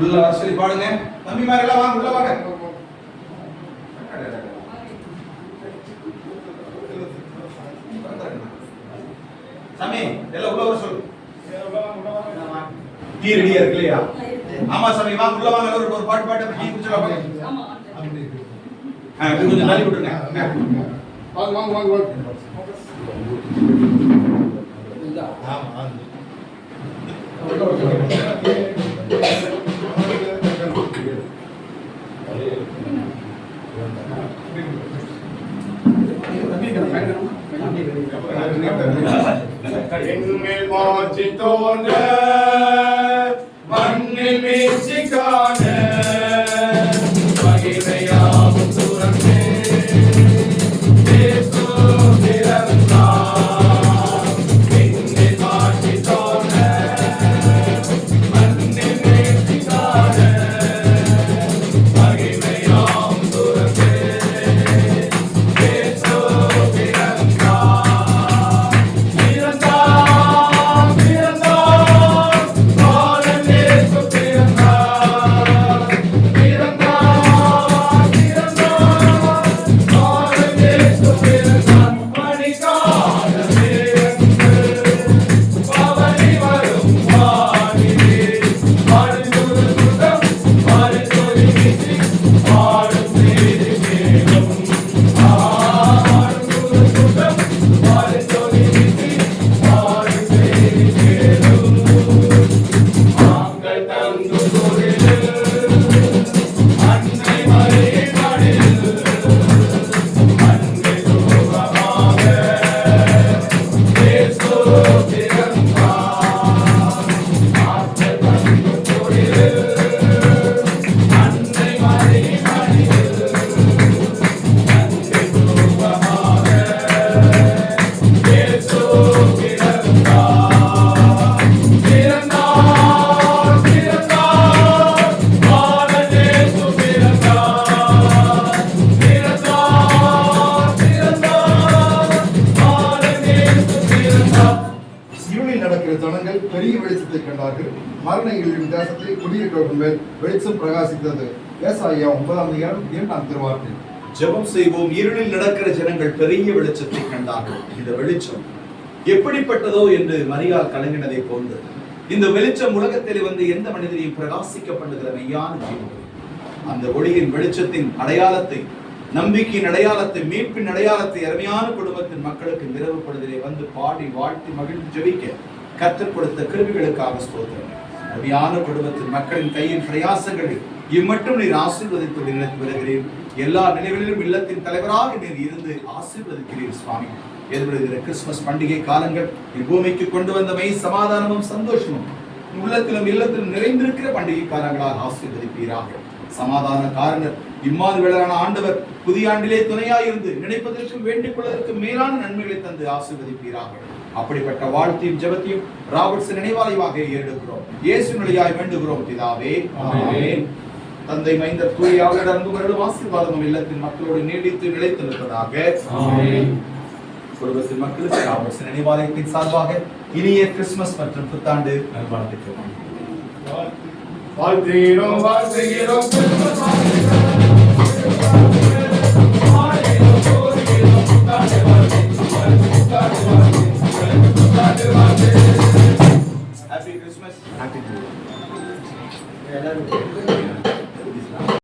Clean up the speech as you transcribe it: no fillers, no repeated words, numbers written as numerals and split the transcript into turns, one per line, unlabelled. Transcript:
உள்ள வர சொல்லி பாடுங்க. தம்பி மாதிரி எல்லாம் வாங்க, உள்ள வாங்க. சாமி எல்லாம் உள்ள வர சொல்லு. டீ ரெடியா இருக்கு இல்லையா? ஆமா சாமி வாங்க, உள்ள வாங்க. ஒரு பாட்டு பாட்டு டீ குடிச்சலாம் வாங்க. கொஞ்சம் தள்ளி விட்டுருங்க.
வாங்க வாங்க வாங்க வாங்க.
ஆமா
என்மேல் மாற்றி தோன்ற மண்ணில் மீட்சி காண மகிமையாவும் துறந்தே இயேசு பிறந்தார். என்மேல் மாற்றி தோன்ற மண்ணில் மீட்சி காண மகிமையாவும் துறந்தே இயேசு பிறந்தார். ஜனங்கள் பெரிய வெளிச்சத்தை கண்டார்கள். மரணங்களின் தேசத்தை குடியிருக்கிறவர்கள் மேல் வெளிச்சம் பிரகாசித்தது. ஏசாயா 9:2 திருவார்த்தை.
ஜெபம் செய்வோம். இருளில் நடக்கிற ஜனங்கள் பெரிய வெளிச்சத்தை கண்டார்கள். இந்த வெளிச்சம் எப்படிப்பட்டதோ என்று மரியாள் கலங்கினதை போன்று இந்த வெளிச்சம் உலகத்தில் வந்து எந்த மனிதனையும் பிரகாசிக்க பண்ணுகிற மெய்யான ஜீவன். அந்த ஒளியின் வெளிச்சத்தின் அடையாளத்தை, நம்பிக்கையின் அடையாளத்தை, மீட்பின் அடையாளத்தை அருமையான குடும்பத்தின் மக்களுக்கு நிறைவு பொழுதிலே வந்து பாடி வாழ்த்தி மகிழ்ந்து ஜெபிக்க கற்றுக் கொடுத்த கிருபிகளுக்காக ஸ்தோத்திரம். அருமையான குடும்பத்தின் மக்களின் கையின் பிரயாசங்களை இம்மட்டும் நீர் ஆசீர்வதித்து நினைத்து வருகிறீர். எல்லா நிலைகளிலும் இல்லத்தின் தலைவராக நீர் இருந்து ஆசீர்வதிக்கிறீர் சுவாமி. எதிர்வருகிற கிறிஸ்துமஸ் பண்டிகை காலங்கள் இப்பூமிக்கு கொண்டு வந்த மெய் சமாதானமும் சந்தோஷமும் உள்ளத்திலும் இல்லத்திலும் நிறைந்திருக்கிற பண்டிகை காலங்களாக ஆசீர்வதிப்பீராக. சமாதான காரணர் இம்மானுவேலரான ஆண்டவர் புதிய ஆண்டிலே துணையாயிருந்து நினைப்பதற்கும் வேண்டிக் கொள்வதற்கும் மேலான நன்மைகளை தந்து ஆசீர்வதிப்பீராக. அப்படிப்பட்ட வாழ்த்தையும் ஜெபத்தையும் ராபர்ட்ஸ் நினைவாலயமாக ஏறெடுக்கிறோம். இயேசுவினாய் வேண்டுகிறோம் பிதாவே, ஆமென். தந்தை மைந்தர் தூய ஆவியானவர் அன்பும் ஆசீர்வாதமும் இல்லத்தின் மக்களோடு நீடித்து நிலைத்து நிற்பதாக. ஆமென். குடும்பத்தின் மக்களுக்கு ராபர்ட்ஸ் நினைவாலயத்தின் சார்பாக இனிய கிறிஸ்துமஸ் மற்றும் புத்தாண்டு நல்வாழ்த்துக்கள்.
வாழ்த்துகிறோம் வாழ்த்துகிறோம்.
Happy Christmas. Happy New Year.